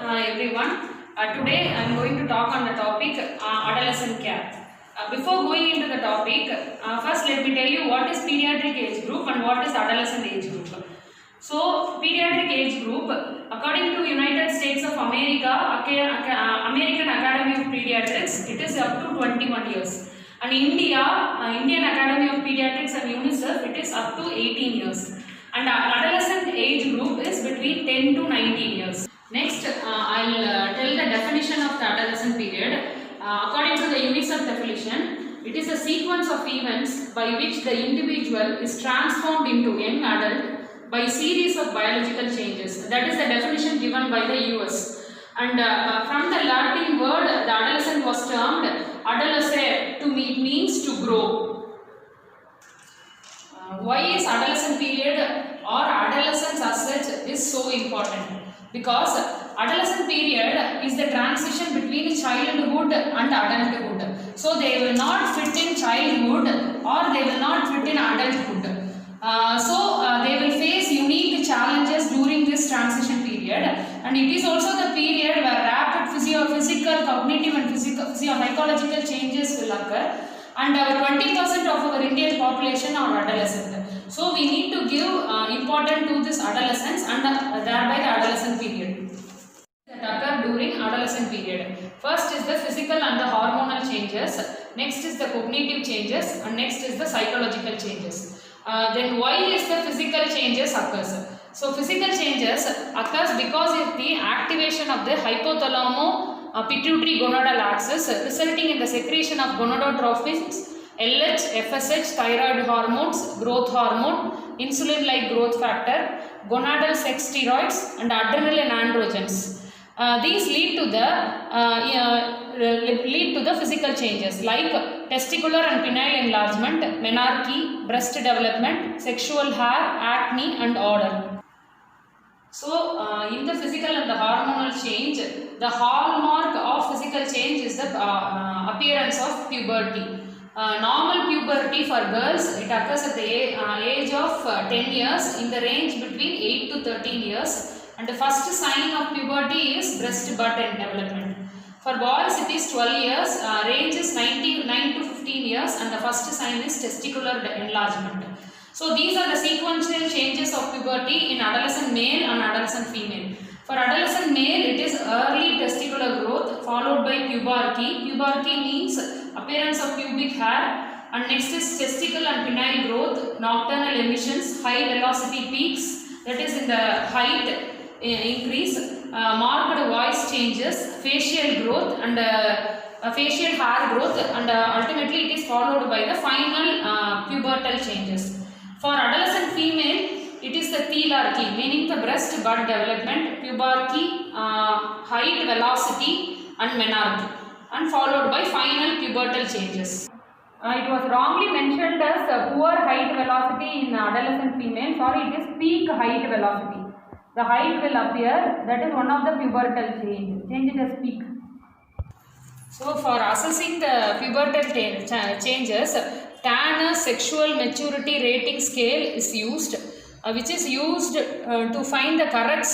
everyone. Today I am going to talk on the topic adolescent care. Before going into the topic, first let me tell you what is pediatric age group and what is adolescent age group. So, pediatric age group, according to United States of America, American Academy of Pediatrics, it is up to 21 years. And India, Indian Academy of Pediatrics and UNICEF, it is up to 18 years. And adolescent age group is between 10 to 19 years. Next, I'll tell the definition of the adolescent period. According to the UNICEF definition, it is a sequence of events by which the individual is transformed into young adult by series of biological changes. That is the definition given by the US. And from the Latin word, the adolescent was termed adolescere, to means to grow. Why is adolescent period or adolescence as such is so important? Because adolescent period is the transition between childhood and adulthood. So they will not fit in childhood or they will not fit in adulthood. They will face unique challenges during this transition period, and it is also the period where rapid physical, cognitive and psychological changes will occur, and 20% of our Indian population are adolescent. So we need to give importance to this adolescence and thereby the adolescent period that occur during adolescent period. First is the physical and the hormonal changes, next is the cognitive changes, and next is the psychological changes. Then why is the physical changes occurs? So physical changes occurs because of the activation of the hypothalamo pituitary gonadal axis, resulting in the secretion of gonadotrophins, LH, FSH, thyroid hormones, growth hormone, insulin-like growth factor, gonadal sex steroids, and adrenal and androgens. These lead to the physical changes like testicular and penile enlargement, menarche, breast development, sexual hair, acne, and odor. So, in the physical and the hormonal change, the hallmark of physical change is the appearance of puberty. Normal puberty for girls, it occurs at the age of 10 years, in the range between 8 to 13 years. And the first sign of puberty is breast bud development. For boys, it is 12 years, range is 9 to 15 years, and the first sign is testicular enlargement. So these are the sequential changes of puberty in adolescent male and adolescent female. For adolescent male, it is early testicular growth followed by puberty. Puberty means appearance of pubic hair, and next is testicle and penile growth, nocturnal emissions, high velocity peaks, that is in the height increase, marked voice changes, facial growth and facial hair growth, and ultimately it is followed by the final pubertal changes. For adolescent female, it is the thelarche, meaning the breast bud development, puberty, height, velocity, and menarche, and followed by final pubertal changes. It was wrongly mentioned as poor height velocity in adolescent female. Sorry, it is peak height velocity. The height will appear, that is one of the pubertal change. Change it as peak. So, for assessing the pubertal changes, Tanner Sexual Maturity Rating Scale is used, which is used to find the current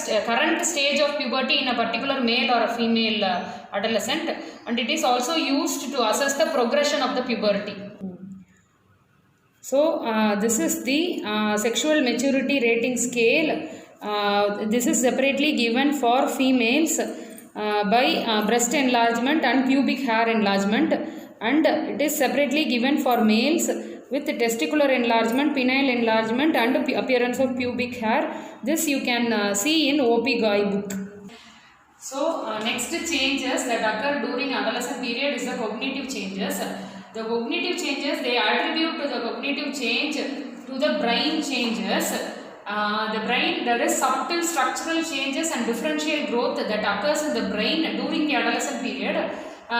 stage of puberty in a particular male or a female adolescent, and it is also used to assess the progression of the puberty. So, this is the Sexual Maturity Rating Scale. This is separately given for females by breast enlargement and pubic hair enlargement, and it is separately given for males with testicular enlargement, penile enlargement, and appearance of pubic hair. This you can see in O.P. Guy book. So, next changes that occur during adolescent period is the cognitive changes. The cognitive changes, they attribute to the cognitive change to the brain changes. The brain, there is subtle structural changes and differential growth that occurs in the brain during the adolescent period,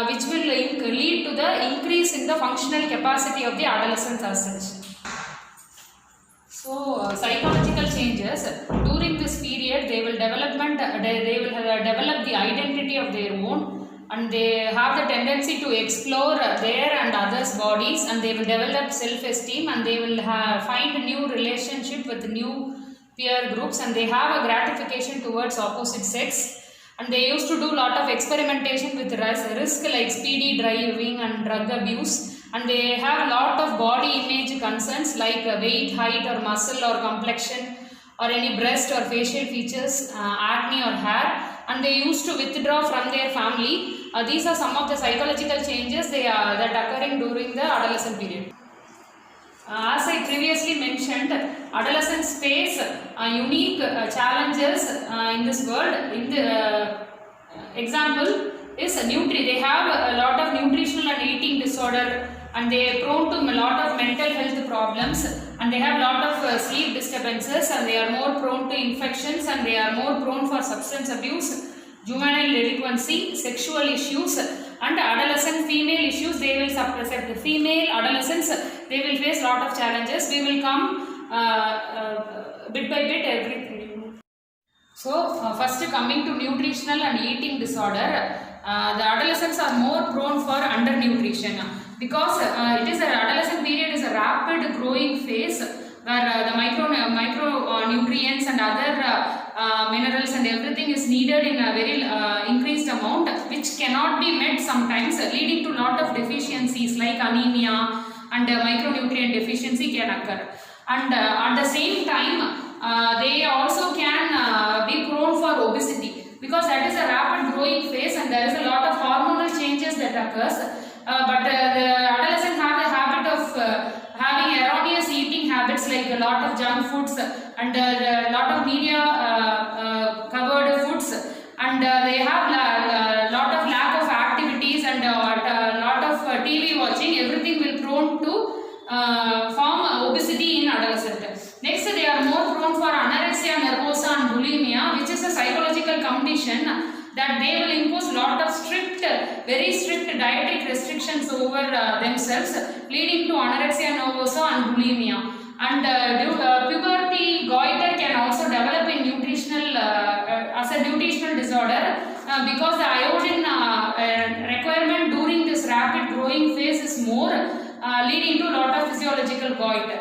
which will lead to the increase in the functional capacity of the adolescents as such. So, psychological changes during this period, they will develop the identity of their own, and they have the tendency to explore their and others' bodies, and they will develop self-esteem, and they will find a new relationship with new peer groups, and they have a gratification towards opposite sex, and they used to do lot of experimentation with risk like speedy driving and drug abuse, and they have lot of body image concerns like weight, height or muscle or complexion or any breast or facial features, acne or hair, and they used to withdraw from their family. These are some of the psychological changes that occurring during the adolescent period. As I previously mentioned, adolescents face unique challenges in this world. In the example is they have a lot of nutritional and eating disorder, and they are prone to a lot of mental health problems, and they have a lot of sleep disturbances, and they are more prone to infections, and they are more prone for substance abuse, juvenile delinquency, sexual issues, and adolescent female issues. They will suppress the female adolescents, they will face lot of challenges. We will come bit by bit everything. So first coming to nutritional and eating disorder, the adolescents are more prone for undernutrition because it is an adolescent period is a rapid growing phase where the micronutrients and other minerals and everything is needed in a very increased amount, which cannot be met sometimes, leading to lot of deficiencies like anemia and micronutrient deficiency can occur. And at the same time they also can be prone for obesity because that is a rapid growing phase and there is a lot of hormonal changes that occurs, but the adolescents have a habit of having erroneous eating habits like a lot of junk foods and a lot of media covered foods, and they have a lot of lack of activities and a lot of TV watching. Everything will prone to form obesity in adolescent. Next, they are more prone for anorexia nervosa and bulimia, which is a psychological condition that they will impose lot of very strict dietetic restrictions over themselves, leading to anorexia nervosa and bulimia. And puberty goiter can also develop in nutritional as a nutritional disorder because the iodine requirement during this rapid growing phase is more, leading to lot of physiological goiter.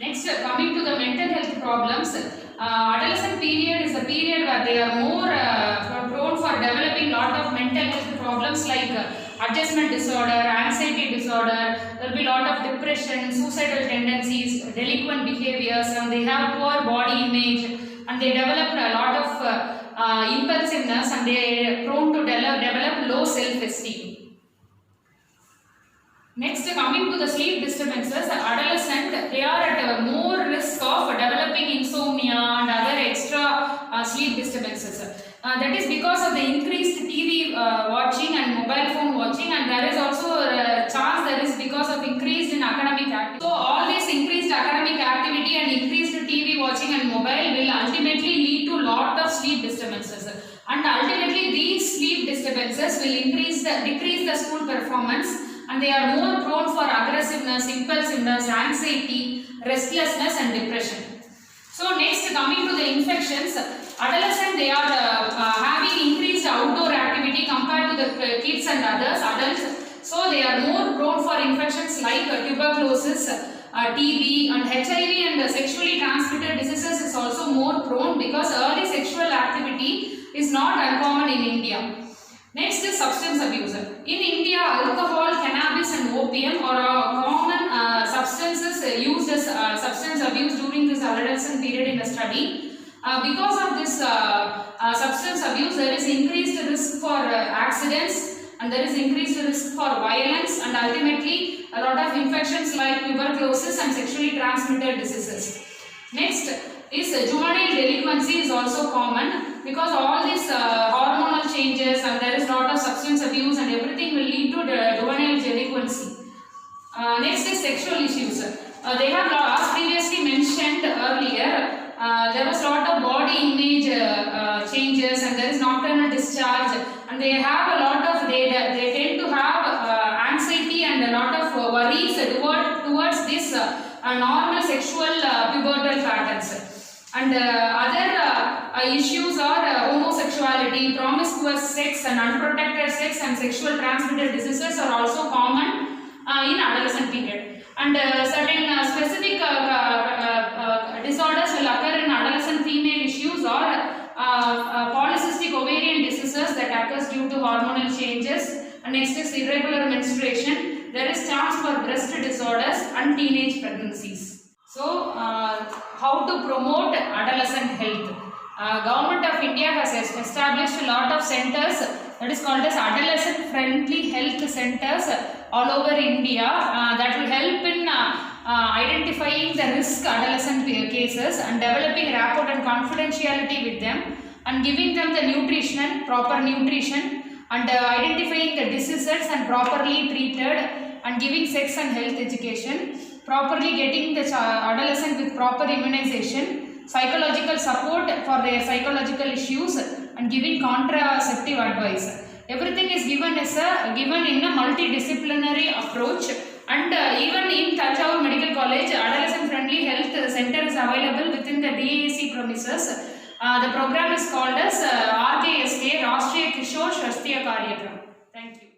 Next, coming to the mental health problems, adolescent period is a period where they are more prone for developing lot of mental health problems like adjustment disorder, anxiety disorder. There will be lot of depression, suicidal tendencies, delinquent behaviors, and they have poor body image, and they develop a lot of impulsiveness, and they are prone to develop low self-esteem. Next, coming to the sleep disturbances, adolescent, they are at a more risk of developing insomnia and other extra sleep disturbances. That is because of the increased TV watching and mobile phone watching, and there is also a chance that is because of increase in academic activity. So all this increased academic activity and increased TV watching and mobile will ultimately lead to lot of sleep disturbances, and ultimately these sleep disturbances will decrease the school performance, and they are more prone for aggressiveness, impulsiveness, anxiety, restlessness and depression. So next, coming to the infections, adolescents, they are having increased outdoor activity compared to the kids and adults. So they are more prone for infections like tuberculosis, TB, and HIV and sexually transmitted diseases is also more prone because early sexual activity is not uncommon in India. Next is substance abuse. In India, alcohol, cannabis and opium are common substances used as substance abuse during this adolescent period in the study. Because of this substance abuse, there is increased risk for accidents, and there is increased risk for violence, and ultimately a lot of infections like tuberculosis and sexually transmitted diseases. Next is juvenile delinquency is also common because all these hormonal changes and there is lot of substance abuse and everything will lead to the juvenile delinquency. Next is sexual issues. They have, as previously mentioned earlier, there was lot of body image changes, and there is nocturnal discharge, and they have a lot of they tend to have anxiety and a lot of worries towards this normal sexual pubertal patterns. And other issues are homosexuality, promiscuous sex and unprotected sex and sexual transmitted diseases are also common in adolescent period. And certain specific disorders will occur in adolescent female issues or polycystic ovarian hormonal changes, and next is irregular menstruation. There is chance for breast disorders and teenage pregnancies. So how to promote adolescent health? Government of India has established a lot of centers that is called as adolescent friendly health centers all over India that will help in identifying the risk adolescent cases and developing rapport and confidentiality with them and giving them the proper nutrition and identifying the diseases and properly treated and giving sex and health education, properly getting the adolescent with proper immunization, psychological support for their psychological issues and giving contraceptive advice. Everything is given in a multidisciplinary approach, and even in Thanjavur Medical College, adolescent friendly health center is available within the DAC premises. The program is called as RKSK, Rashtriya Kishore Shasthiya Karyakram. Thank you.